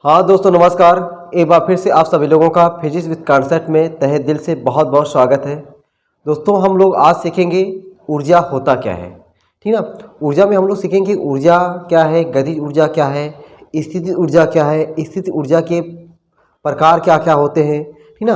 हाँ दोस्तों नमस्कार। एक बार फिर से आप सभी लोगों का फिजिक्स विद कॉन्सेप्ट में तहे दिल से बहुत बहुत स्वागत है। दोस्तों हम लोग आज सीखेंगे ऊर्जा होता क्या है, ठीक ना। ऊर्जा में हम लोग सीखेंगे ऊर्जा क्या है, गतिज ऊर्जा क्या है, स्थितिज ऊर्जा क्या है, स्थिति ऊर्जा के प्रकार क्या क्या होते हैं, ठीक ना।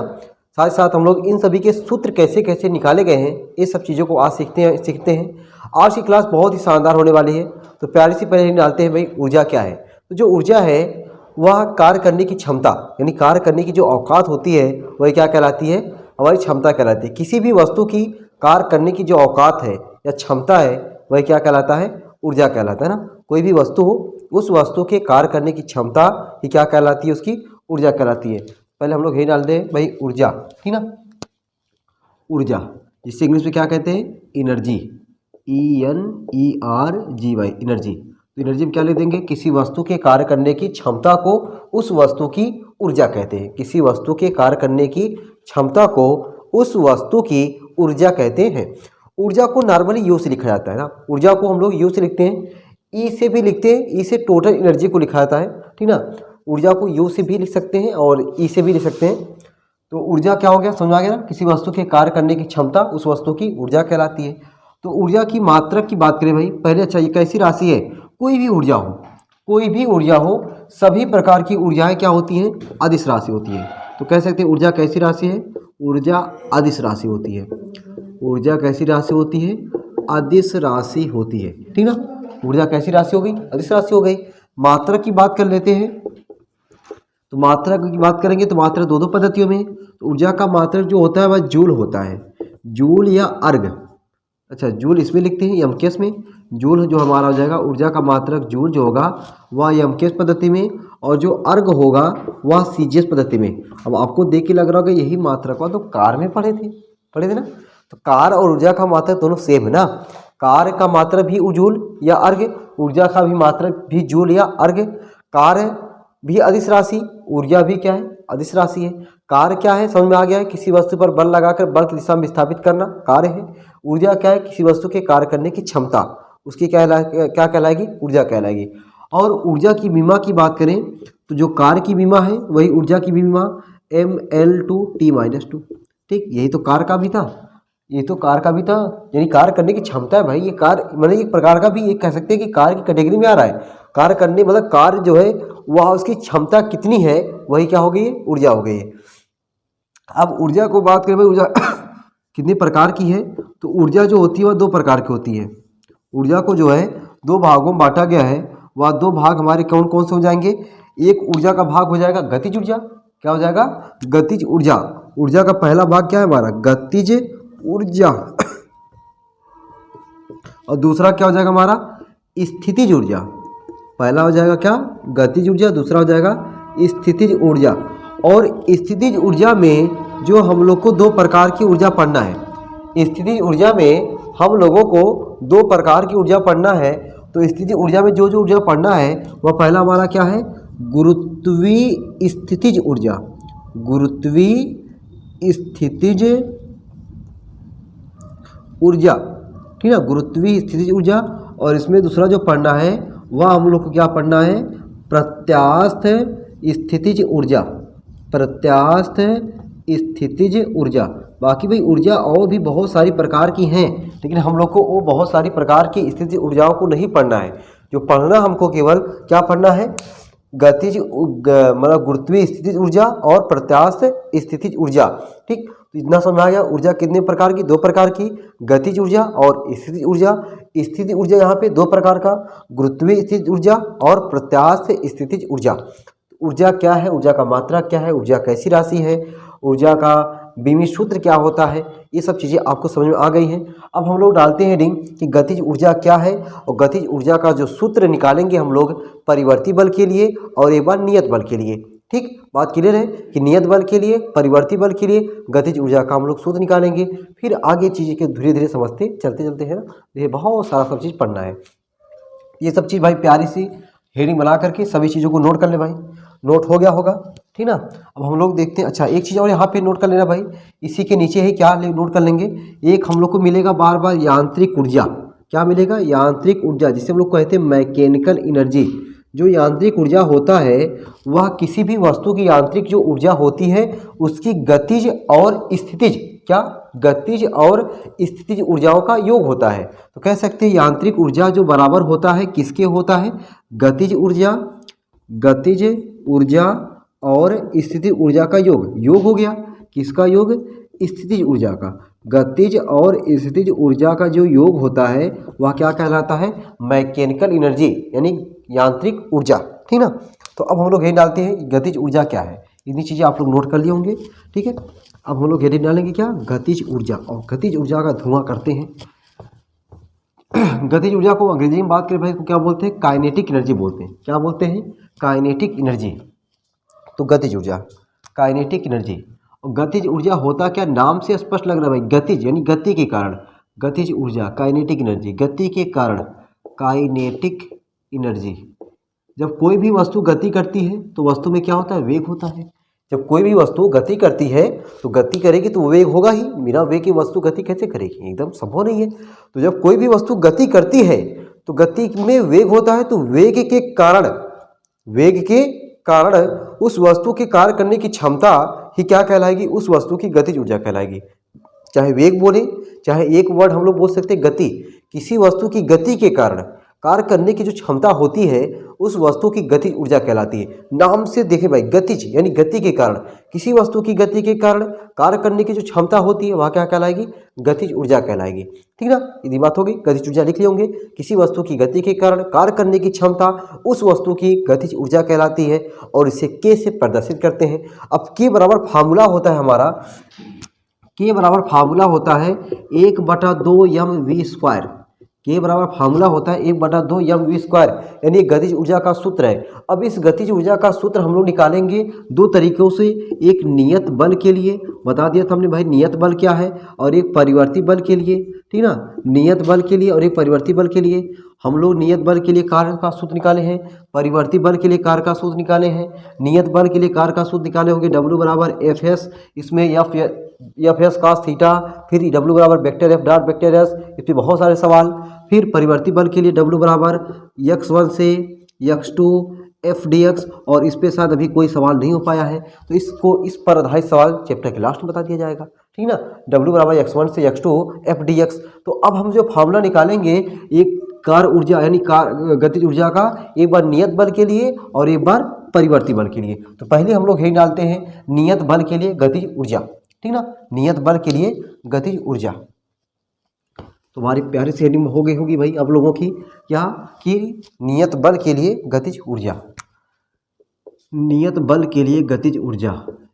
साथ ही साथ हम लोग इन सभी के सूत्र कैसे कैसे निकाले गए हैं, ये सब चीज़ों को आज सीखते हैं। आज की क्लास बहुत ही शानदार होने वाली है। तो प्यारी सी पहले डालते हैं भाई ऊर्जा क्या है। तो जो ऊर्जा है वह कार्य करने की क्षमता, यानी कार्य करने की जो औकात होती है वह क्या कहलाती है, हमारी क्षमता कहलाती है। किसी भी वस्तु की कार्य करने की जो औकात है या क्षमता है वह क्या कहलाता है, ऊर्जा कहलाता है ना। कोई भी वस्तु हो उस वस्तु के कार्य करने की क्षमता ही क्या कहलाती है, उसकी ऊर्जा कहलाती है। पहले हम लोग यही डाल दें भाई ऊर्जा, ठीक ना। ऊर्जा जिससे इंग्लिश में क्या कहते हैं, एनर्जी, ENERGY, एनर्जी। तो एनर्जी में क्या लिख देंगे, किसी वस्तु के कार्य करने की क्षमता को उस वस्तु की ऊर्जा कहते हैं। किसी वस्तु के कार्य करने की क्षमता को उस वस्तु की ऊर्जा कहते हैं। ऊर्जा को नॉर्मली यू से लिखा जाता है ना। ऊर्जा को हम लोग यू से लिखते हैं, ई से भी लिखते हैं। ई से टोटल एनर्जी को लिखा जाता है, ठीक ना। ऊर्जा को यू से भी लिख सकते हैं और ई से भी लिख सकते हैं। तो ऊर्जा क्या हो गया, समझ आ गया ना। किसी वस्तु के कार्य करने की क्षमता उस वस्तु की ऊर्जा कहलाती है। तो ऊर्जा की मात्रक की बात करें भाई पहले, अच्छा ये कैसी राशि है, कोई भी ऊर्जा हो, कोई भी ऊर्जा हो, सभी प्रकार की ऊर्जाएं क्या होती हैं, अदिश राशि होती है। तो कह सकते हैं ऊर्जा कैसी राशि है, ऊर्जा अदिश राशि होती है। ऊर्जा कैसी राशि होती है, अदिश राशि होती है, ठीक ना। ऊर्जा कैसी राशि हो गई, अदिश राशि हो गई। मात्रक की बात कर लेते हैं। तो मात्रक की बात करेंगे तो मात्रक दो पद्धतियों में। तो ऊर्जा का मात्रक जो होता है वह जूल होता है, जूल या अर्ग। अच्छा जूल इसमें लिखते हैं यमकेश में। जूल जो हमारा हो जाएगा, ऊर्जा का मात्रक जूल जो होगा वह यमकेश पद्धति में, और जो अर्ग होगा वह सीजीएस पद्धति में। अब आपको देख के लग रहा होगा यही मात्रक हुआ, तो कार में पढ़े थे ना। तो कार और ऊर्जा का मात्रक दोनों सेम है ना। कार का मात्रक भी जूल या अर्ग, ऊर्जा का भी मात्रक भी जूल या अर्ग। कार भी अदिश राशि, ऊर्जा भी क्या है, अदिश राशि है। कार्य क्या है, समझ में आ गया है, किसी वस्तु पर बल लगाकर बल की दिशा में विस्थापित करना कार्य है। ऊर्जा क्या है, किसी वस्तु के कार्य करने की क्षमता, उसकी क्या कहलाएगी, ऊर्जा कहलाएगी। और ऊर्जा की विमा की बात करें तो जो कार्य की विमा है वही ऊर्जा की विमा mL2T-2, ठीक। यही तो कार्य का भी था, ये तो कार्य का भी था, यानी कार्य करने की क्षमता है भाई। ये कार्य मतलब एक प्रकार का भी एक कह सकते हैं कि कार्य की कैटेगरी में आ रहा है। कार्य करने मतलब कार्य जो है वह उसकी क्षमता कितनी है वही क्या हो गई है, ऊर्जा हो गई है। अब ऊर्जा को बात करें भाई, ऊर्जा कितने प्रकार की है। तो ऊर्जा जो होती है वह दो प्रकार की होती है। ऊर्जा को जो है दो भागों में बांटा गया है। वह दो भाग हमारे कौन कौन से हो जाएंगे, एक ऊर्जा का भाग हो जाएगा गतिज ऊर्जा। क्या हो जाएगा, गतिज ऊर्जा। ऊर्जा का पहला भाग क्या है हमारा, गतिज ऊर्जा। और दूसरा क्या हो जाएगा हमारा, स्थितिज ऊर्जा। पहला हो जाएगा क्या, गतिज ऊर्जा, दूसरा हो जाएगा स्थितिज ऊर्जा। और स्थितिज ऊर्जा में जो हम लोग को दो प्रकार की ऊर्जा पढ़ना है। स्थितिज ऊर्जा में हम लोगों को दो प्रकार की ऊर्जा पढ़ना है। तो स्थितिज ऊर्जा में जो जो ऊर्जा पढ़ना है वह पहला हमारा क्या है, गुरुत्वीय स्थितिज ऊर्जा। गुरुत्वीय स्थितिज ऊर्जा, ठीक है, गुरुत्वीय स्थितिज ऊर्जा। और इसमें दूसरा जो पढ़ना है वह हम लोग को क्या पढ़ना है, प्रत्यास्थ स्थितिज ऊर्जा। प्रत्यास्थ स्थितिज ऊर्जा। बाकी भाई ऊर्जा और भी बहुत सारी प्रकार की हैं, लेकिन हम लोग को वो बहुत सारी प्रकार की स्थितिज ऊर्जाओं को नहीं पढ़ना है। जो पढ़ना हमको केवल क्या पढ़ना है, गतिज मतलब गुरुत्वीय स्थितिज ऊर्जा और प्रत्यास्थ स्थितिज ऊर्जा, ठीक। तो इतना समझ आ गया। ऊर्जा कितने प्रकार की, दो प्रकार की, गतिज ऊर्जा और स्थितिज ऊर्जा। स्थितिज ऊर्जा यहाँ पे दो प्रकार का, गुरुत्वीय स्थितिज ऊर्जा और प्रत्यास्थ स्थितिज ऊर्जा। ऊर्जा क्या है, ऊर्जा का मात्रा क्या है, ऊर्जा कैसी राशि है, ऊर्जा का बीमी सूत्र क्या होता है, ये सब चीज़ें आपको समझ में आ गई हैं। अब हम लोग डालते हैं रिंग कि गतिज ऊर्जा क्या है, और गतिज ऊर्जा का जो सूत्र निकालेंगे हम लोग परिवर्ती बल के लिए और एक बार नियत बल के लिए, ठीक। बात क्लियर है कि नियत बल के लिए, परिवर्ती बल के लिए गतिज ऊर्जा का हम लोग सूत्र निकालेंगे। फिर आगे चीज़ें के धीरे धीरे समझते चलते चलते हैं ना। ये बहुत सारा सब चीज़ पढ़ना है। ये सब चीज़ भाई प्यारी सी हेडिंग बना करके सभी चीज़ों को नोट कर ले भाई। नोट हो गया होगा, ठीक ना। अब हम लोग देखते हैं, अच्छा एक चीज़ और यहाँ पे नोट कर लेना भाई, इसी के नीचे ही क्या नोट कर लेंगे, एक हम लोग को मिलेगा बार बार यांत्रिक ऊर्जा। क्या मिलेगा, यांत्रिक ऊर्जा, जिसे हम लोग कहते हैं मैकेनिकल एनर्जी। जो यांत्रिक ऊर्जा होता है वह किसी भी वस्तु की यांत्रिक जो ऊर्जा होती है उसकी गतिज और स्थितिज, क्या, गतिज और स्थितिज ऊर्जाओं का योग होता है। तो कह सकते हैं यांत्रिक ऊर्जा जो बराबर होता है किसके होता है, गतिज ऊर्जा, गतिज ऊर्जा और स्थितिज ऊर्जा का योग, योग हो गया किसका योग, स्थितिज ऊर्जा का। गतिज और स्थितिज ऊर्जा का जो योग होता है वह क्या कहलाता है, मैकेनिकल एनर्जी यानी यांत्रिक ऊर्जा, ठीक ना। तो अब हम लोग हेड डालते हैं गतिज ऊर्जा क्या है, इतनी चीज़ें आप लोग नोट कर लिए होंगे, ठीक है। अब हम लोग हेड डालेंगे क्या, गतिज ऊर्जा, और गतिज ऊर्जा का धुआं करते हैं। गतिज ऊर्जा को अंग्रेजी में बात करें भाई को क्या बोलते हैं, काइनेटिक एनर्जी बोलते हैं, क्या बोलते हैं, काइनेटिक एनर्जी। तो गतिज ऊर्जा, काइनेटिक एनर्जी। और गतिज ऊर्जा होता क्या, नाम से स्पष्ट लग रहा है भाई, गतिज यानी गति के कारण, गतिज ऊर्जा, काइनेटिक एनर्जी, गति के कारण, काइनेटिक एनर्जी। जब कोई भी वस्तु गति करती है तो वस्तु में क्या होता है, वेग होता है। जब कोई भी वस्तु गति करती है तो गति करेगी तो वेग होगा ही, बिना वेग की वस्तु गति कैसे करेगी, एकदम संभव नहीं है। तो जब कोई भी वस्तु गति करती है तो गति में वेग होता है, तो वेग के कारण, वेग के कारण उस वस्तु के कार्य करने की क्षमता ही क्या कहलाएगी, उस वस्तु की गतिज ऊर्जा कहलाएगी। चाहे वेग बोले, चाहे एक वर्ड हम लोग बोल सकते हैं गति, किसी वस्तु की गति के कारण कार्य करने की जो क्षमता होती है उस वस्तु की गतिज ऊर्जा कहलाती है। नाम से देखें भाई, गतिज यानी गति के कारण, किसी वस्तु की गति के कारण कार्य करने की जो क्षमता होती है वह क्या कहलाएगी, गतिज ऊर्जा कहलाएगी, ठीक ना। यदि बात होगी, गतिज ऊर्जा लिख लिए होंगे, किसी वस्तु की गति के कारण कार्य करने की क्षमता उस वस्तु की गतिज ऊर्जा कहलाती है, और इसे के से प्रदर्शित करते हैं। अब के बराबर फार्मूला होता है हमारा, के बराबर फार्मूला होता है 1/2 mv², के बराबर फार्मूला होता है 1/2 mv², यानी गतिज ऊर्जा का सूत्र है। अब इस गतिज ऊर्जा का सूत्र हम लोग निकालेंगे दो तरीकों से, एक नियत बल के लिए, बता दिया था हमने भाई नियत बल क्या है, और एक परिवर्ती बल के लिए, ठीक ना। नियत बल के लिए और एक परिवर्ती बल के लिए। हम लोग नियत बल के लिए कार्य का सूत्र निकाले हैं, परिवर्ती बल के लिए कार्य का सूत्र निकाले हैं। नियत बल के लिए कार्य का सूत्र निकाले होंगे W बराबर Fs, इसमें Fs cos थीटा, फिर W बराबर vector F dot vector S, इस पर बहुत सारे सवाल। फिर परिवर्ती बल के लिए W बराबर x1 से x2 f dx, और इस पे शायद अभी कोई सवाल नहीं हो पाया है, तो इसको इस पर आधारित सवाल चैप्टर के लास्ट में बता दिया जाएगा, ठीक ना। W बराबर x1 से x2 f dx। तो अब हम जो फार्मूला निकालेंगे एक कार्य ऊर्जा यानी गतिज ऊर्जा का, एक बार नियत बल के लिए और एक बार परिवर्ती बल के लिए। तो पहले हम लोग यही डालते हैं नियत बल के लिए गतिज ऊर्जा, ठीक ना, नियत बल के लिए गतिज ऊर्जा। तुम्हारी प्यारी से हेडिंग हो गई होगी भाई अब लोगों की, क्या कि नियत बल के लिए गतिज ऊर्जा, नियत बल के लिए गतिज ऊर्जा,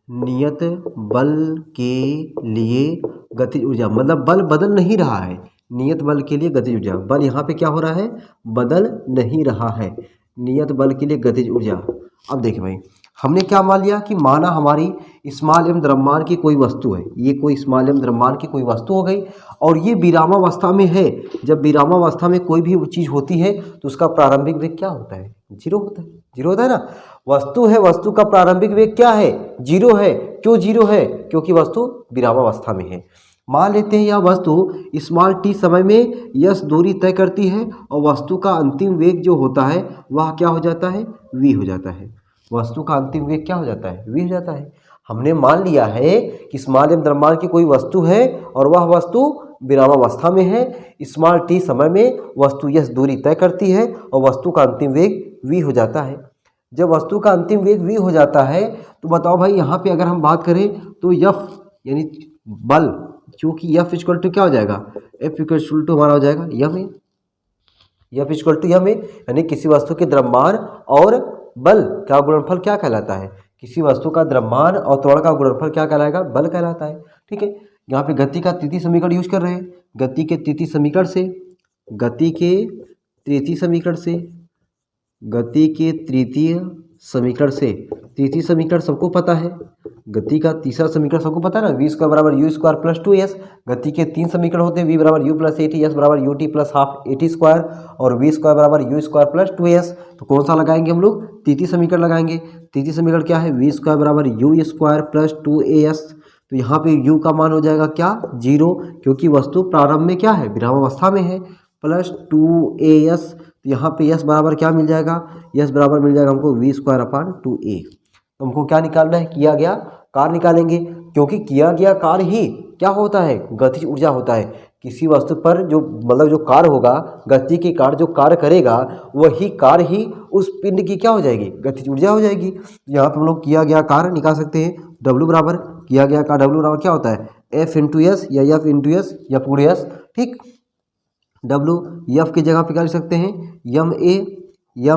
नियत बल के लिए गतिज ऊर्जा, मतलब बल बदल नहीं रहा है, नियत बल के लिए गतिज ऊर्जा, बल यहाँ पे क्या हो रहा है, बदल नहीं रहा है, नियत बल के लिए गतिज ऊर्जा। अब देखिए भाई, हमने क्या मान लिया कि माना हमारी स्मॉल एम द्रव्यमान की कोई वस्तु है, ये कोई स्मॉल एम द्रव्यमान की कोई वस्तु हो गई और ये विरामावस्था में है। जब विरामावस्था में कोई भी चीज़ होती है तो उसका प्रारंभिक वेग क्या होता है, जीरो होता है, जीरो होता है ना। वस्तु है, वस्तु का प्रारंभिक वेग क्या है, जीरो है। क्यों जीरो है, क्योंकि वस्तु विरामावस्था में है। मान लेते हैं यह वस्तु स्मॉल टी समय में यस दूरी तय करती है और वस्तु का अंतिम वेग जो होता है वह क्या हो जाता है, वी हो जाता है। वस्तु का अंतिम वेग क्या हो जाता है, वी हो जाता है। हमने मान लिया है कि स्मॉल एम द्रव्यमान की कोई वस्तु है और वह वस्तु विरामावस्था में है। स्मॉल टी समय में वस्तु यस दूरी तय करती है और वस्तु का अंतिम वेग वी हो जाता है। जब वस्तु का अंतिम वेग वी हो जाता है तो बताओ भाई, यहाँ पे अगर हम बात करें तो एफ यानी बल, क्योंकि एफ इक्वल टू क्या हो जाएगा, एफ इक्वल टू हमारा हो जाएगा यम ए, एफ इक्वल टू यम ए, यानी किसी वस्तु के द्रव्यमान और बल का गुणनफल क्या कहलाता है, किसी वस्तु का द्रव्यमान और त्वरण का गुणनफल क्या कहलाएगा, बल कहलाता है। ठीक है, यहाँ पे गति का तृतीय समीकरण यूज कर रहे हैं। गति के तृतीय समीकरण से, गति के तृतीय समीकरण से, गति के तृतीय समीकरण से, तृतीय समीकरण सबको पता है। गति का तीसरा समीकरण सबको पता है ना, वी स्क्वायर बराबर यू स्क्वायर प्लस 2s। गति के तीन समीकरण होते हैं, वी बराबर यू प्लस 80, एस बराबर U T plus half 80 square और वी स्क्वायर बराबर यू स्क्वायर प्लस 2s। तो कौन सा लगाएंगे हम लोग, तृतीय समीकरण लगाएंगे। तृतीय समीकरण क्या है, वी स्क्वायर बराबर यू स्क्वायर प्लस 2as। तो यहाँ पे u का मान हो जाएगा क्या, 0, क्योंकि वस्तु प्रारंभ में क्या है, विरामावस्था में है, प्लस 2as। तो यहाँ पे यस बराबर क्या मिल जाएगा, यस बराबर मिल जाएगा हमको वी स्क्वायर अपान 2a। तो हमको क्या निकालना है, किया गया कार्य निकालेंगे, क्योंकि किया गया कार्य ही क्या होता है, गतिज ऊर्जा होता है। किसी वस्तु पर जो मतलब जो कार्य होगा, गति के कार्य जो कार्य करेगा, वही कार्य ही उस पिंड की क्या हो जाएगी, गतिज ऊर्जा हो जाएगी। यहाँ पर हम लोग किया गया कार्य निकाल सकते हैं, डब्ल्यू बराबर किया गया कार्य डब्ल्यू बराबर क्या होता है, एफ इंटू एस या एफ इंटू एस या पूरे एस, ठीक। डब्ल्यू एफ की जगह पे क्या लिख सकते हैं, यम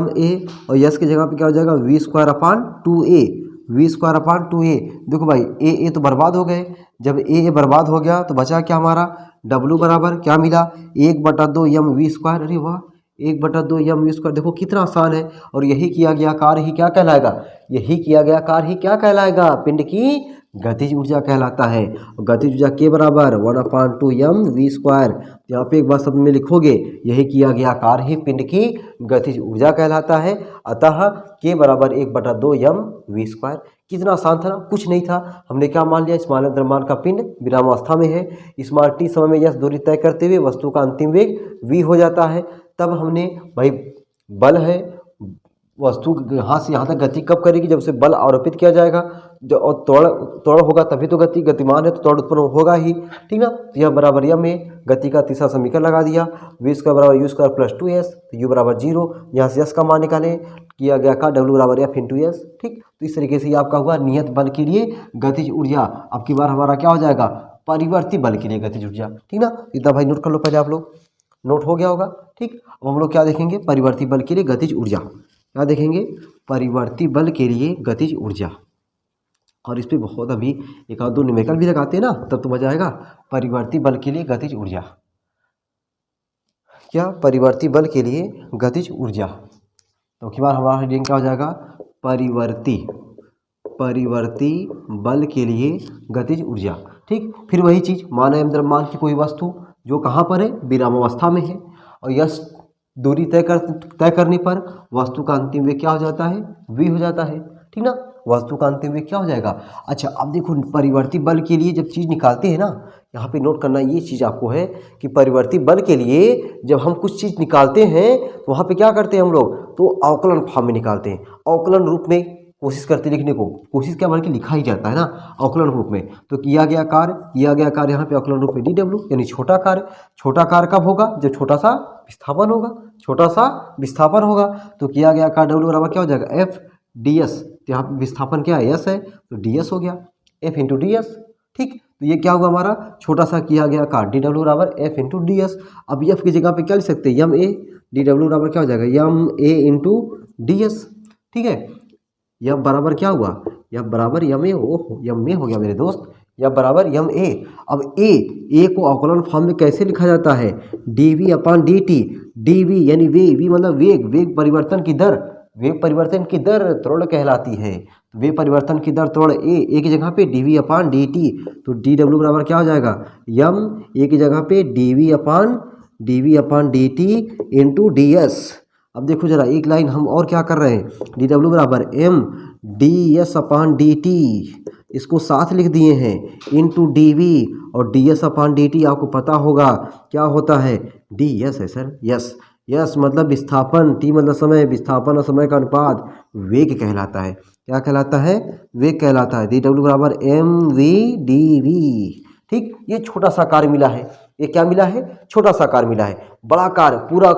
ए और यस की जगह पे क्या हो जाएगा, v square upon 2a, v square upon 2a। देखो भाई ए तो बर्बाद हो गए, जब ए बर्बाद हो गया तो बचा क्या हमारा, डब्ल्यू बराबर क्या मिला, 1/2 यम वी स्क्वायर। अरे वाह, 1/2 यम वी स्क्वायर, देखो कितना आसान है। और यही किया गया कार्य ही क्या कहलाएगा, यही किया गया कार्य ही क्या कहलाएगा, पिंड की गतिज ऊर्जा कहलाता है। और गतिज ऊर्जा के बराबर 1/2 यम वी स्क्वायर। यहाँ पे एक बार शब्द में लिखोगे, यही किया गया कार्य ही पिंड की गतिज ऊर्जा कहलाता है। अतः के बराबर 1/2 यम वी स्क्वायर। कितना आसान था ना, कुछ नहीं था। हमने क्या मान लिया, स्मॉल द्रव्यमान का पिंड विरामावस्था में है, स्मॉल टी समय में यह दूरी तय करते हुए वस्तु का अंतिम वेग v हो जाता है। तब हमने भाई बल है, वस्तु यहाँ से यहाँ तक गति कब करेगी, जब से बल आरोपित किया जाएगा, जो और त्वरण होगा तभी तो गति, गतिमान है तो त्वरण उत्पन्न होगा ही, ठीक ना। तो यह बराबर यम में गति का तीसरा समीकरण लगा दिया, वी स्क्वायर बराबर यू स्क्वायर प्लस 2s, तो यू बराबर 0, यहाँ से यस का मान निकालें, किया गया का डब्ल्यू बराबर एफ इंटू एस, ठीक। तो इस तरीके से ये आपका हुआ नियत बल के लिए गतिज ऊर्जा। अब की बार हमारा क्या हो जाएगा, परिवर्ती बल के लिए गतिज ऊर्जा, ठीक ना। इतना भाई नोट कर लो पहले, आप लोग नोट हो गया होगा, ठीक। अब हम लोग क्या देखेंगे, परिवर्ती बल के लिए गतिज ऊर्जा, क्या देखेंगे, परिवर्ती बल के लिए गतिज ऊर्जा। और इस पर बहुत अभी एक आध दो न्यूमेरिकल भी लगाते हैं ना, तब तो मजा आएगा। परिवर्ती बल के लिए गतिज ऊर्जा, क्या परिवर्ती बल के लिए गतिज ऊर्जा। तो की बार हमारा हेडिंग क्या हो जाएगा, परिवर्ती बल के लिए गतिज ऊर्जा, ठीक। फिर वही चीज़, माना एवं द्रव्यमान की कोई वस्तु जो कहाँ पर है, विरामावस्था में है, और यह दूरी तय करने पर वस्तु का अंतिम वेग क्या हो जाता है, v हो जाता है, ठीक ना। वस्तु का अंतिम वेग क्या हो जाएगा। अच्छा अब देखो, परिवर्ती बल के लिए जब चीज़ निकालते हैं ना, यहाँ पे नोट करना ये चीज़ आपको है कि परिवर्ती बल के लिए जब हम कुछ चीज़ निकालते हैं तो वहाँ पे क्या करते हैं हम लोग, तो अवकलन फॉर्म में निकालते हैं, अवकलन रूप में कोशिश करते लिखने को, कोशिश क्या बल्कि लिखा ही जाता है ना अवकलन रूप में। तो किया गया कार्य यहाँ पे अवकलन रूप में डी डब्ल्यू, यानी छोटा कार्य कब होगा, जब छोटा सा विस्थापन होगा। तो किया गया कार्य डब्ल्यू बराबर क्या हो जाएगा, एफ डी एस। तो यहाँ पे विस्थापन क्या है, एस है, तो डी एस हो गया, एफ इंटू डी एस, ठीक। तो ये क्या हुआ हमारा, छोटा सा किया गया कार्य डी डब्ल्यू बराबर एफ इंटू डी एस। अब एफ की जगह पे क्या लिख सकते हैं, यम ए, डी डब्ल्यू बराबर क्या हो जाएगा, यम ए इंटू डी एस, ठीक है। यह बराबर क्या हुआ, यह बराबर यम ए, ओह यम ए हो गया मेरे दोस्त, यह बराबर यम ए। अब ए को अवकलन फॉर्म में कैसे लिखा जाता है, d v upon d t, d v यानी वी मतलब वेग परिवर्तन की दर, वेग परिवर्तन की दर त्वरण कहलाती है। वेग परिवर्तन की दर त्वरण ए की जगह पे D v upon d T, तो डी डब्ल्यू बराबर क्या हो जाएगा, यम ए की जगह पे D v upon d T into D S. अब देखो जरा एक लाइन हम और क्या कर रहे हैं, डी डब्ल्यू बराबर m d s upon d t, इसको साथ लिख दिए हैं, इंटू डी वी और d s upon d t आपको पता होगा क्या होता है, डी एस है सर, यस मतलब विस्थापन, टी मतलब समय, विस्थापन और समय का अनुपात वेग कहलाता है। क्या कहलाता है, वेग कहलाता है। डी डब्ल्यू बराबर एम वी डी वी, ठीक। ये छोटा सा कार्य मिला है, ये क्या मिला है, छोटा सा कार्य मिला है। बड़ा कार्य, पूरा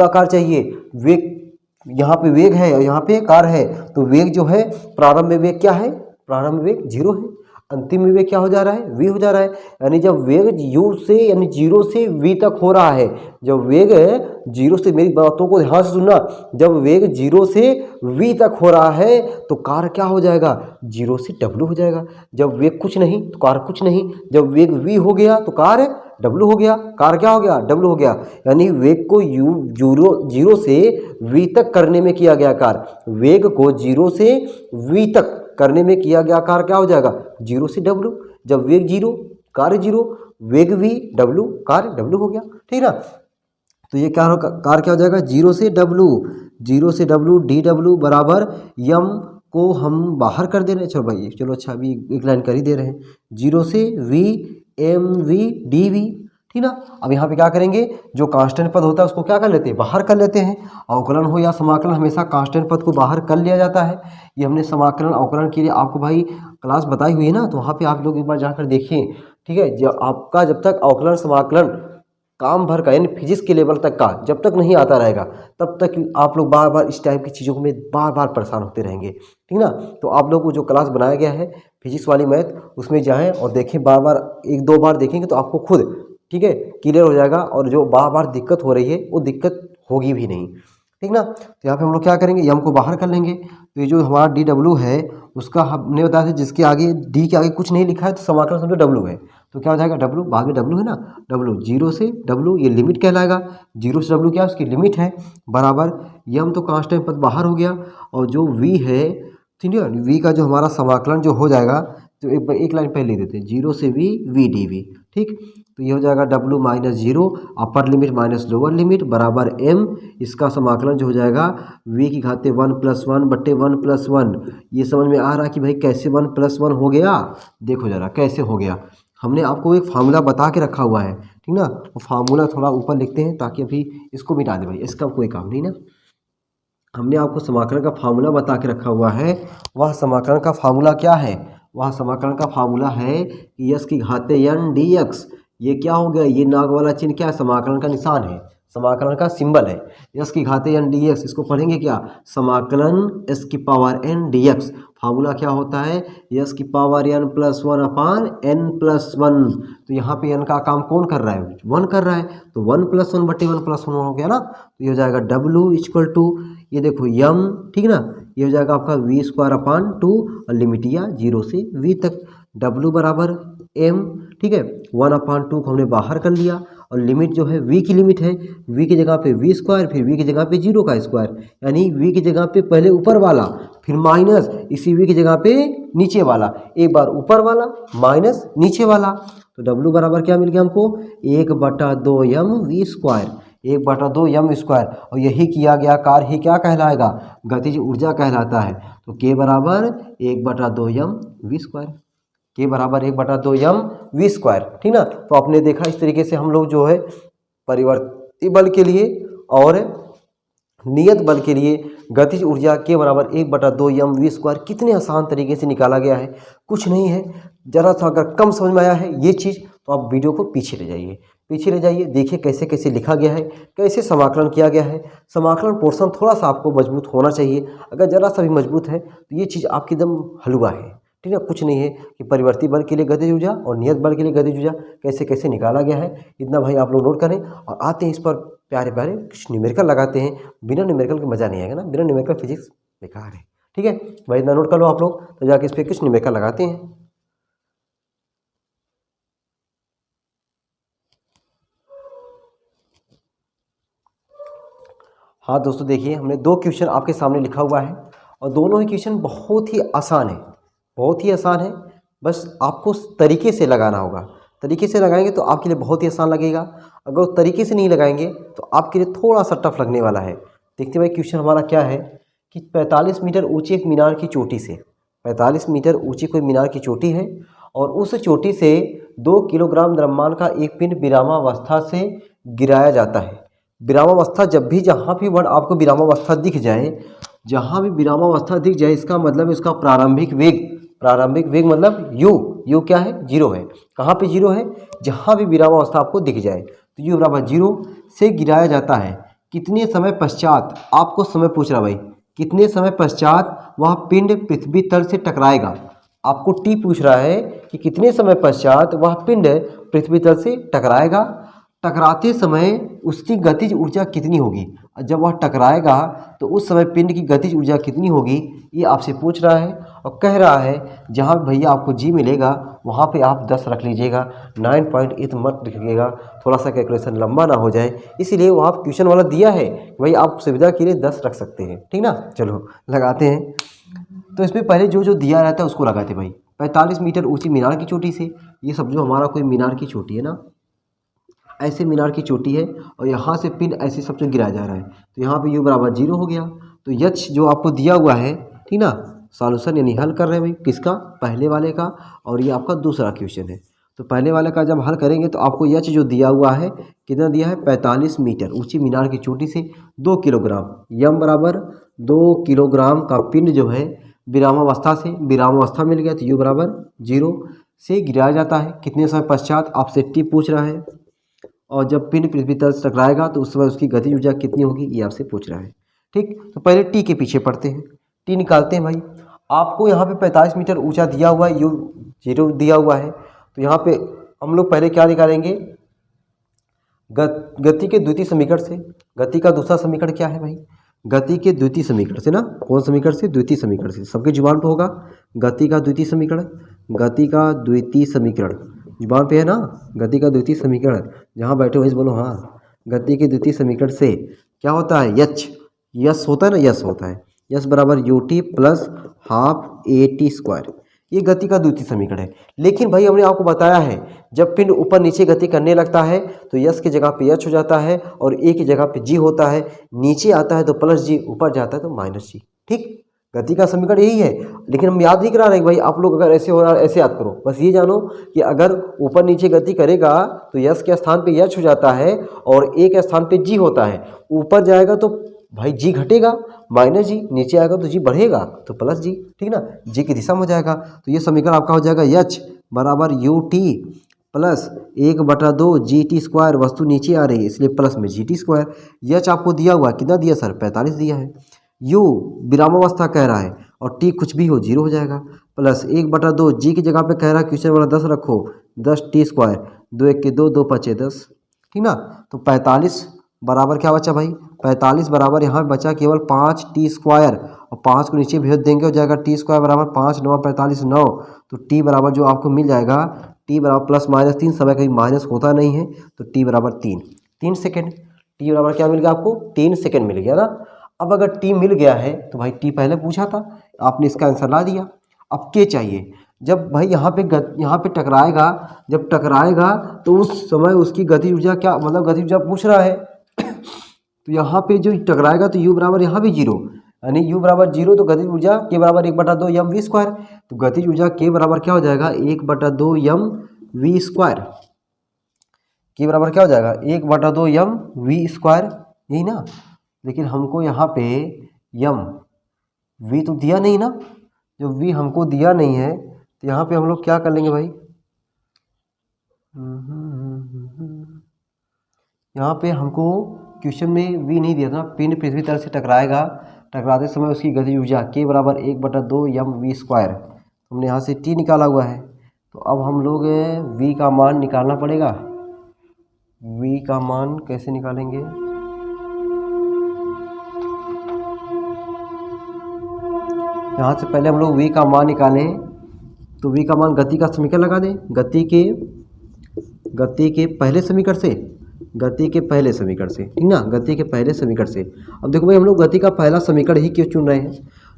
कार्य चाहिए, वेग यहाँ पे वेग है और यहाँ पे कार्य है, तो वेग जो है प्रारंभ में वेग क्या है, प्रारंभ वेग 0 है, अंतिम में वेग क्या हो जा रहा है, v हो जा रहा है। यानी जब वेग u से यानी 0 से v तक हो रहा है, जब वेग 0 से, मेरी बातों को ध्यान से सुनना, जब वेग 0 से v तक हो रहा है तो कार्य क्या हो जाएगा, 0 से w हो जाएगा। जब वेग कुछ नहीं तो कार्य कुछ नहीं, जब वेग v हो गया तो कार्य w हो गया, कार्य क्या हो गया, w हो गया। यानी वेग को 0 से v तक करने में किया गया कार्य, वेग को 0 से v तक करने में किया गया कार्य क्या हो जाएगा, 0 से w। जब वेग 0 कार्य 0, वेग v w कार्य w हो गया, ठीक ना। तो ये क्या कार्य क्या हो जाएगा, 0 से w, डी डब्ल्यू बराबर यम को हम बाहर कर दे रहे हैं, चलो भाई चलो, अच्छा अभी एक लाइन कर ही दे रहे हैं, 0 से v m v d v, ठीक ना। अब यहाँ पे क्या करेंगे, जो कांस्टेंट पद होता है उसको क्या कर लेते हैं, बाहर कर लेते हैं। अवकलन हो या समाकलन, हमेशा कांस्टेंट पद को बाहर कर लिया जाता है। ये हमने समाकलन अवकलन के लिए आपको भाई क्लास बताई हुई है ना, तो वहाँ पे आप लोग एक बार जाकर देखिए, ठीक है। जब तक अवकलन समाकलन काम भर का यानी फिजिक्स के लेवल तक का जब तक नहीं आता रहेगा, तब तक आप लोग बार बार इस टाइप की चीज़ों में बार बार परेशान होते रहेंगे, ठीक ना। तो आप लोग को जो क्लास बनाया गया है फिजिक्स वाली मैथ, उसमें जाएं और देखें, बार बार 1-2 बार देखेंगे तो आपको खुद, ठीक है, क्लियर हो जाएगा। और जो बार बार दिक्कत हो रही है वो दिक्कत होगी भी नहीं, ठीक ना। तो यहाँ पे हम लोग क्या करेंगे, यम को बाहर कर लेंगे। तो ये जो हमारा डी डब्ल्यू है उसका हमने बताया था, जिसके आगे डी के आगे कुछ नहीं लिखा है तो समाकलन समझो डब्ल्यू है, तो क्या हो जाएगा, डब्ल्यू बाद में डब्ल्यू है ना, डब्ल्यू 0 से डब्ल्यू ये लिमिट कहलाएगा। 0 से डब्ल्यू क्या है, उसकी लिमिट है, बराबर यम तो कांस्टेंट पद बाहर हो गया, और जो वी है, ठीक है, वी का जो हमारा समाकलन जो हो जाएगा, तो एक लाइन पहले लिख देते हैं, 0 से वी डी वी, ठीक। तो ये हो जाएगा W minus 0 upper limit minus lower limit बराबर एम, इसका समाकलन जो हो जाएगा वी की घाते 1 + 1 बट्टे 1 + 1। ये समझ में आ रहा है कि भाई कैसे 1 + 1 हो गया, देखो जरा कैसे हो गया। हमने आपको एक फार्मूला बता के रखा हुआ है, ठीक ना। वो फार्मूला थोड़ा ऊपर लिखते हैं ताकि अभी इसको मिटा दे भाई, इसका कोई काम नहीं ना। हमने आपको समाकलन का फार्मूला बता के रखा हुआ है। वह समाकलन का फार्मूला क्या है, वह समाकलन का फार्मूला है कि यस की घाते n dx। ये क्या हो गया, ये नाग वाला चिन्ह क्या है, समाकलन का निशान है, समाकलन का सिंबल है। यस की घाते n dx, इसको पढ़ेंगे क्या, समाकलन s की पावर n dx। फार्मूला क्या होता है, यस की पावर n + 1 अपान n + 1। तो यहाँ पे n का काम कौन कर रहा है, 1 कर रहा है, तो 1 + 1 बट्टे 1 + 1 हो गया ना। तो ये हो जाएगा W = ये देखो यम, ठीक ना, ये हो जाएगा आपका v² अपान 2 और लिमिट या 0 से v तक। W बराबर m, ठीक है, 1/2 को हमने बाहर कर लिया, और लिमिट जो है v की लिमिट है, v की जगह पे v², फिर v की जगह पे 0 का स्क्वायर, यानी v की जगह पे पहले ऊपर वाला, फिर माइनस इसी v की जगह पे नीचे वाला, एक बार ऊपर वाला माइनस नीचे वाला। तो W बराबर क्या मिल गया हमको, 1/2 m v², 1/2 m², और यही किया गया कार्य ही क्या कहलाएगा, गतिज ऊर्जा कहलाता है। तो K बराबर 1/2 m v², K बराबर 1/2 m v², ठीक ना। तो आपने देखा इस तरीके से हम लोग जो है परिवर्ती बल के लिए और नियत बल के लिए गतिज ऊर्जा K बराबर 1/2 m v² कितने आसान तरीके से निकाला गया है, कुछ नहीं है। जरा सा अगर कम समझ में आया है ये चीज़, तो आप वीडियो को पीछे ले जाइए, पीछे ले जाइए, देखिए कैसे कैसे लिखा गया है, कैसे समाकलन किया गया है। समाकलन पोर्शन थोड़ा सा आपको मजबूत होना चाहिए, अगर जरा सा भी मजबूत है तो ये चीज़ आपकी एकदम हलवा है, ठीक है। कुछ नहीं है कि परिवर्ती बल के लिए गतिज ऊर्जा और नियत बल के लिए गतिज ऊर्जा कैसे कैसे निकाला गया है, इतना भाई आप लोग नोट करें। और आते हैं इस पर प्यारे प्यारे कुछ न्यूमेरिकल लगाते हैं, बिना न्यूमेरिकल के मज़ा नहीं आएगा ना, बिना न्यूमेरिकल फिजिक्स बेकार है, ठीक है भाई। इतना नोट कर लो आप लोग, तो जाके इस पर कुछ न्यूमेरिकल लगाते हैं। हाँ दोस्तों देखिए, हमने 2 क्वेश्चन आपके सामने लिखा हुआ है, और दोनों ही क्वेश्चन बहुत ही आसान है, बहुत ही आसान है। बस आपको तरीके से लगाना होगा, तरीके से लगाएंगे तो आपके लिए बहुत ही आसान लगेगा। अगर उस तरीके से नहीं लगाएंगे तो आपके लिए थोड़ा सा टफ लगने वाला है। देखते भाई क्वेश्चन हमारा क्या है कि 45 मीटर ऊँची एक मीनार की चोटी से, 45 मीटर ऊँची कोई मीनार की चोटी है, और उस चोटी से 2 किलोग्राम द्रव्यमान का एक पिंड विरामावस्था से गिराया जाता है। विरामावस्था जब भी जहाँ भी वर्ड आपको विरामावस्था दिख जाए, जहाँ भी विरामावस्था दिख जाए, इसका मतलब इसका प्रारंभिक वेग, प्रारंभिक वेग मतलब यू क्या है, 0 है। कहाँ पे 0 है, जहाँ भी विरामावस्था आपको दिख जाए, तो यू बराबर 0 से गिराया जाता है। कितने समय पश्चात, आपको समय पूछ रहा भाई, कितने समय पश्चात वह पिंड पृथ्वी तल से टकराएगा। आपको टी पूछ रहा है कि कितने समय पश्चात वह पिंड पृथ्वी तल से टकराएगा। टकराते समय उसकी गतिज ऊर्जा कितनी होगी, जब वह टकराएगा तो उस समय पिंड की गतिज ऊर्जा कितनी होगी, ये आपसे पूछ रहा है। और कह रहा है जहाँ भैया आपको जी मिलेगा वहाँ पे आप 10 रख लीजिएगा, 9.8 मत लिखिएगा, थोड़ा सा कैलकुलेशन लंबा ना हो जाए, इसीलिए वो आप क्वेश्चन वाला दिया है भाई, आप सुविधा के लिए 10 रख सकते हैं, ठीक ना। चलो लगाते हैं। तो इसमें पहले जो जो दिया रहता है उसको लगाते भाई। 45 मीटर ऊँची मीनार की चोटी से, ये सब जो हमारा कोई मीनार की चोटी है ना, ऐसे मीनार की चोटी है, और यहाँ से पिंड ऐसे सब जो गिराया जा रहा है, तो यहाँ पे u बराबर 0 हो गया। तो यच जो आपको दिया हुआ है, ठीक ना, सॉल्यूशन यानी हल कर रहे हैं भाई, किसका, पहले वाले का, और ये आपका दूसरा क्वेश्चन है। तो पहले वाले का जब हल करेंगे तो आपको यह जो दिया हुआ है कितना दिया है 45 मीटर ऊंची मीनार की चोटी से 2 किलोग्राम यम बराबर 2 किलोग्राम का पिंड जो है विरामावस्था मिल गया तो यू बराबर 0 से गिराया जाता है कितने समय पश्चात आपसे टी पूछ रहा है। और जब पिंड पृथ्वी तल से टकराएगा तो उस समय उसकी गतिज ऊर्जा कितनी होगी ये आपसे पूछ रहा है। ठीक, तो पहले टी के पीछे पढ़ते हैं, टी निकालते हैं भाई। आपको यहाँ पे 45 मीटर ऊंचा दिया हुआ है, यू 0 दिया हुआ है, तो यहाँ पे हम लोग पहले क्या निकालेंगे गति के द्वितीय समीकरण से। गति का दूसरा समीकरण क्या है भाई, गति के द्वितीय समीकरण से ना, कौन समीकरण से, द्वितीय समीकरण से, सबके जुबान पे होगा गति का द्वितीय समीकरण, गति का द्वितीय समीकरण जुबान पे है ना, गति का द्वितीय समीकरण, जहाँ बैठे हो बोलो हाँ। गति के द्वितीय समीकरण से क्या होता है, यस होता है ना, यस होता है, यस बराबर U T plus half A T square, ये गति का द्वितीय समीकरण है। लेकिन भाई हमने आपको बताया है जब पिंड ऊपर नीचे गति करने लगता है तो यस की जगह पे एच हो जाता है और ए की जगह पे जी होता है, नीचे आता है तो प्लस जी, ऊपर जाता है तो माइनस जी। ठीक, गति का समीकरण यही है। लेकिन हम याद नहीं करा रहे भाई, आप लोग अगर ऐसे हो रहा है ऐसे याद करो, बस ये जानो कि अगर ऊपर नीचे गति करेगा तो यस के स्थान पे एच हो जाता है और ए के स्थान पे जी होता है। ऊपर जाएगा तो भाई जी घटेगा माइनस जी, नीचे आएगा तो जी बढ़ेगा तो प्लस जी, ठीक ना, जी की दिशा में हो जाएगा। तो ये समीकरण आपका हो जाएगा एच बराबर U T plus 1/2 G T square, वस्तु नीचे आ रही है इसलिए प्लस में जी टी स्क्वायर। एच आपको दिया हुआ कितना दिया सर, 45 दिया है। यू विरामावस्था कह रहा है और टी कुछ भी हो 0 हो जाएगा, प्लस 1/2 जी की जगह पे कह रहा है क्वेश्चन वाला 10 रखो, 10 टी स्क्वायर, 2 1 के 2, 2 5 10, ठीक ना। तो 45 बराबर क्या बचा भाई, 45 बराबर यहाँ बचा केवल 5 टी स्क्वायर, और 5 को नीचे भेज देंगे हो जाएगा टी स्क्वायर बराबर 5 9 45 9। तो टी बराबर जो आपको मिल जाएगा, टी बराबर प्लस माइनस 3, समय कहीं माइनस होता नहीं है तो टी बराबर 3 सेकेंड। टी बराबर क्या मिल गया आपको, 3 सेकेंड मिल गया ना। अब अगर टी मिल गया है तो भाई टी पहले पूछा था, आपने इसका आंसर ला दिया। अब के चाहिए, जब भाई यहाँ पे टकराएगा, जब टकराएगा तो उस समय उसकी गति ऊर्जा क्या, मतलब गति ऊर्जा पूछ रहा है तो यहाँ पे जो टकराएगा तो u बराबर यहाँ भी 0, यानी u बराबर 0 तो गतिज ऊर्जा k बराबर 1/2 यम वी स्क्वायर। तो गतिज ऊर्जा k बराबर क्या हो जाएगा, 1/2 यम वी स्क्वायर। k बराबर क्या हो जाएगा, 1/2 यम वी स्क्वायर, यही ना। लेकिन हमको यहाँ पे यम v तो दिया नहीं ना, जो v हमको दिया नहीं है तो यहाँ पे हम लोग क्या कर लेंगे भाई, यहाँ पे हमको क्वेश्चन में v नहीं दिया था, पिंड पृथ्वी तल से टकराएगा, टकराते समय उसकी गतिज ऊर्जा k बराबर 1/2 यम वी स्क्वायर, हमने यहाँ से t निकाला हुआ है। तो अब हम लोग v का मान निकालना पड़ेगा। v का मान कैसे निकालेंगे, यहाँ से पहले हम लोग v का मान निकालें तो v का मान गति का समीकरण लगा दें, गति के पहले समीकरण से, गति के पहले समीकरण से, ठीक ना, गति के पहले समीकरण से। अब देखो भाई हम लोग गति का पहला समीकरण ही क्यों चुन रहे हैं,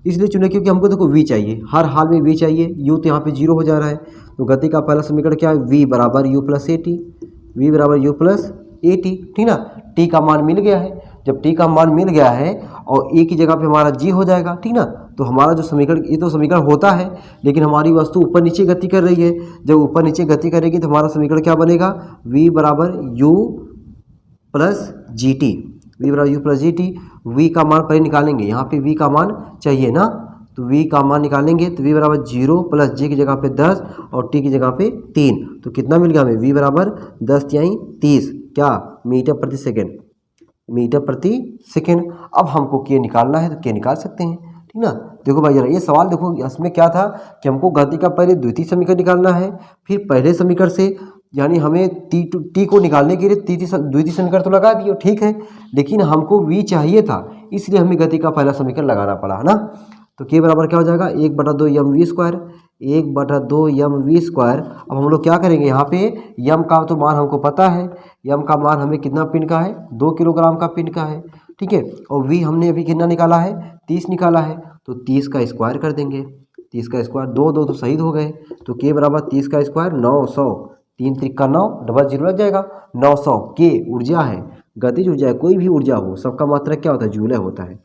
इसलिए चुने क्योंकि हमको देखो v चाहिए, हर हाल में v चाहिए, u तो यहाँ पे 0 हो जा रहा है। तो गति का पहला समीकरण क्या है, v बराबर u plus a t, v बराबर u प्लस ए टी, ठीक ना। t का मान मिल गया है, जब t का मान मिल गया है और a की जगह पे हमारा g हो जाएगा, ठीक ना। तो हमारा जो समीकरण, ये तो समीकरण होता है लेकिन हमारी वस्तु ऊपर नीचे गति कर रही है, जब ऊपर नीचे गति करेगी तो हमारा समीकरण क्या बनेगा, v बराबर u plus g t, v बराबर u plus g t. V का मान पहले निकालेंगे, यहाँ पे वी का मान चाहिए ना, तो वी का मान निकालेंगे तो वी बराबर 0 प्लस जी की जगह पे 10 और टी की जगह पे 3, तो कितना मिल गया हमें, वी बराबर 10 यानी 30 क्या मीटर प्रति सेकेंड, मीटर प्रति सेकेंड। अब हमको के निकालना है तो के निकाल सकते हैं, ठीक ना। देखो भाई जरा ये सवाल देखो, इसमें क्या था कि हमको गति का पहले द्वितीय समीकरण निकालना है, फिर पहले समीकरण से, यानी हमें टी को निकालने के लिए द्वितीय समीकरण तो लगा दिए, ठीक है, लेकिन हमको v चाहिए था इसलिए हमें गति का पहला समीकरण लगाना पड़ा है ना। तो k बराबर क्या हो जाएगा, 1/2 यम we square, 1/2 Yama we square. अब हम लोग क्या करेंगे, यहाँ पे यम का तो मान हमको पता है, यम का मान हमें कितना पिंड का है, 2 किलोग्राम का पिंड का है, ठीक है। और v हमने अभी कितना निकाला है, 30 निकाला है, तो 30 का स्क्वायर कर देंगे, 30 का स्क्वायर, 2 2 तो शहीद हो गए, तो k बराबर 30 का स्क्वायर 900, 3 3 का 9, डबल 0 लग जाएगा, 900 के ऊर्जा है, गतिज ऊर्जा है, कोई भी ऊर्जा हो सबका मात्रक क्या होता है, जूल होता है,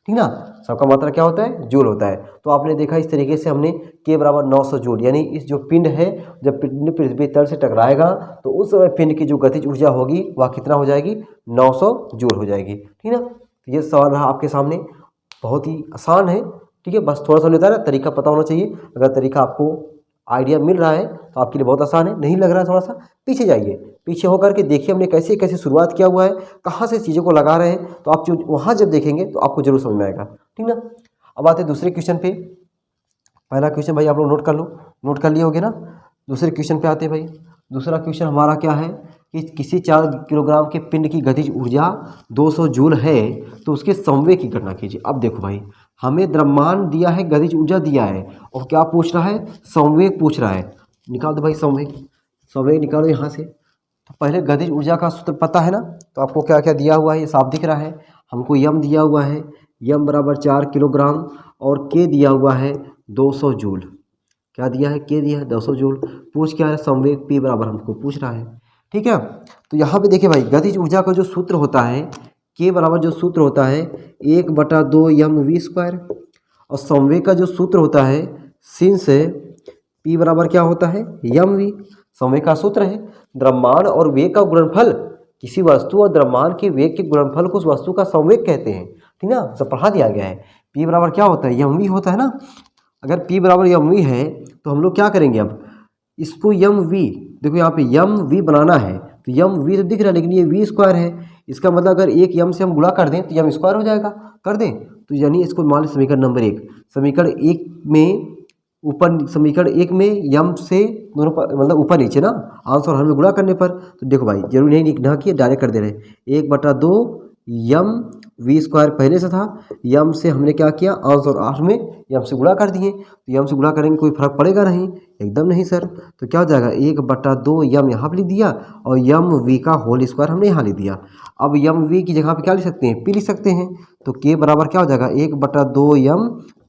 ठीक ना। सबका मात्रा क्या होता है, जूल होता है। तो आपने देखा इस तरीके से हमने K बराबर 900 जूल, यानी इस जो पिंड है जब पिंड पृथ्वी तल से टकराएगा तो उस समय पिंड की जो गतिज ऊर्जा होगी वह कितना हो जाएगी, 900 जूल हो जाएगी। ठीक ना। तो ये सवाल रहा आपके सामने, बहुत ही आसान है। ठीक है, बस थोड़ा सा लेता है तरीका पता होना चाहिए। अगर तरीका आपको आइडिया मिल रहा है तो आपके लिए बहुत आसान है, नहीं लग रहा है थोड़ा सा पीछे जाइए, पीछे होकर के देखिए हमने कैसे कैसे शुरुआत किया हुआ है, कहाँ से चीज़ों को लगा रहे हैं। तो आप जो वहाँ जब देखेंगे तो आपको जरूर समझ में आएगा। ठीक ना। अब आते हैं दूसरे क्वेश्चन पे। पहला क्वेश्चन भाई आप लोग नोट कर लो, नोट कर लिए होगे ना। दूसरे क्वेश्चन पे आते हैं भाई। दूसरा क्वेश्चन हमारा क्या है कि किसी 4 किलोग्राम के पिंड की गतिज ऊर्जा 200 जूल है तो उसके संवेग की गणना कीजिए। अब देखो भाई, हमें द्रव्यमान दिया है, गतिज ऊर्जा दिया है, और क्या पूछ रहा है, संवेग पूछ रहा है। निकाल दो भाई संवेग, संवेग निकालो यहाँ से। तो पहले गतिज ऊर्जा का सूत्र पता है ना, तो आपको क्या क्या दिया हुआ है ये साफ दिख रहा है। हमको यम दिया हुआ है, यम बराबर 4 किलोग्राम, और के दिया हुआ है 200 जूल। क्या दिया है, के दिया है 200 जूल। पूछ क्या है, संवेग पी बराबर हमको पूछ रहा है। ठीक है, तो यहाँ पे देखिए भाई, गतिज ऊर्जा का जो सूत्र होता है के बराबर जो सूत्र होता है 1/2 यम वी स्क्वायर, और संवेग का जो सूत्र होता है सिन से पी बराबर क्या होता है, यम वी। संवेग का सूत्र है द्रव्यमान और वेग का गुणनफल, किसी वस्तु और द्रव्यमान के वेग के गुणनफल को उस वस्तु का संवेग कहते हैं। ठीक ना, सब पढ़ा दिया गया है। पी बराबर क्या होता है, यम वी होता है ना। अगर P बराबर यम वी है तो हम लोग क्या करेंगे, अब इसको यम वी, देखो यहाँ पे यम वी बनाना है तो यम वी तो दिख रहा है लेकिन ये वी स्क्वायर है। इसका मतलब अगर एक यम से हम गुणा कर दें तो यम स्क्वायर हो जाएगा, कर दें तो यानी इसको मान लीजिए समीकरण नंबर 1, समीकरण 1 में ऊपर, समीकरण 1 में यम से दोनों मतलब ऊपर नीचे ना, आंसर और हर में गुणा करने पर। तो देखो भाई जरूरी नहीं लिखना कि डायरेक्ट कर दे रहे हैं। 1/2 यम वी स्क्वायर पहले से था, यम से हमने क्या किया, आंसर और 8 में यम से गुणा कर दिए। तो यम से गुणा करेंगे कोई फर्क पड़ेगा नहीं, एकदम नहीं सर। तो क्या हो जाएगा, 1/2 यम यहाँ पर लिख दिया और यम वी का होल स्क्वायर हमने यहाँ लिख दिया। अब यम वी की जगह पे क्या लिख सकते हैं, पी लिख सकते हैं। तो के बराबर क्या हो जाएगा, 1/2 यम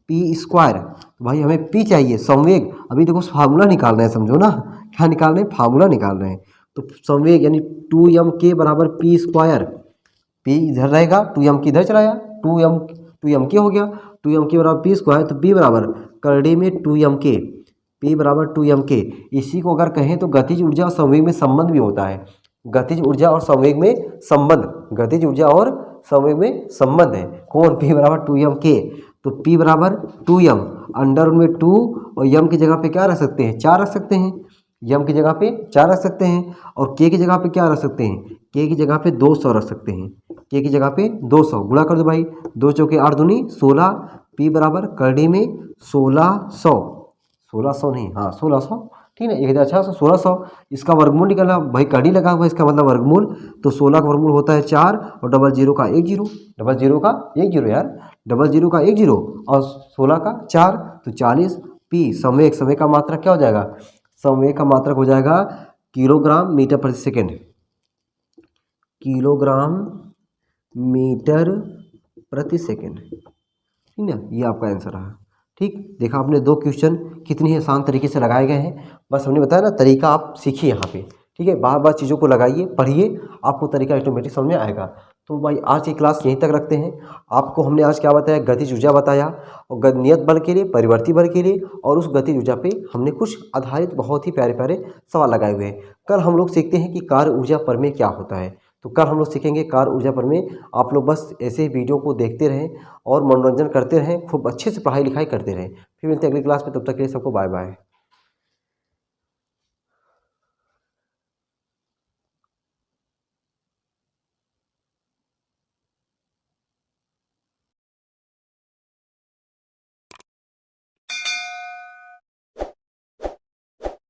पी स्क्वायर। तो भाई हमें पी चाहिए, संवेग। अभी देखो फार्मूला निकाल रहे हैं, समझो ना क्या निकाल रहे हैं, फार्मूला निकाल रहे हैं। तो संवेग यानी 2m के बराबर पी स्क्वायर, पी इधर रहेगा, 2m की इधर चलाया, 2m के हो गया, 2m के बराबर पी स्क्वायर। तो पी बराबर करड़े में 2m के, पी बराबर 2m के। इसी को अगर कहें तो गतिज ऊर्जा और संवेग में संबंध भी होता है। गतिज ऊर्जा और संवेग में संबंध, गतिज ऊर्जा और संवेग में संबंध है। कौन, पी बराबर 2m के। तो P बराबर 2m, अंडर में 2 और यम की जगह पे क्या रख सकते हैं, 4 रख सकते हैं। यम की जगह पे 4 रख सकते हैं, और के की जगह पे क्या रख सकते हैं, के की जगह पे 200 रख सकते हैं। के की जगह पे 200 गुणा कर दो भाई, 2 चौके 8 दूनी 16। P बराबर करड़ी में 1600, 1600 नहीं, हाँ 1600, ठीक है, 1600 1600। इसका वर्गमूल निकलना भाई, कड़ी लगा हुआ है इसका मतलब वर्गमूल। तो 16 का वर्गमूल होता है 4 और 00 का 1 0, 00 का 1 0 यार, 00 का 1 0 और 16 का 4, तो 40। पी संवेग, संवेग का मात्रक क्या हो जाएगा, संवेग का मात्रक हो जाएगा किलोग्राम मीटर प्रति सेकेंड, किलोग्राम मीटर प्रति सेकेंड। ठीक ना, ये आपका आंसर रहा। ठीक, देखा आपने 2 क्वेश्चन कितनी ही आसान तरीके से लगाए गए हैं। बस हमने बताया ना, तरीका आप सीखिए यहाँ पे। ठीक है, बार बार चीज़ों को लगाइए, पढ़िए, आपको तरीका ऑटोमेटिक समझ में आएगा। तो भाई आज की क्लास यहीं तक रखते हैं। आपको हमने आज क्या बताया, गतिज ऊर्जा बताया, और नियत बल के लिए, परिवर्ती बल के लिए, और उस गतिज ऊर्जा पे हमने कुछ आधारित बहुत ही प्यारे प्यारे सवाल लगाए हुए हैं। कल हम लोग सीखते हैं कि कार्य ऊर्जा प्रमेय क्या होता है। तो कल हम लोग सीखेंगे कार्य ऊर्जा प्रमेय। आप लोग बस ऐसे ही वीडियो को देखते रहें और मनोरंजन करते रहें, खूब अच्छे से पढ़ाई लिखाई करते रहें। फिर मिलते हैं अगली क्लास में, तब तक के लिए सबको बाय बाय।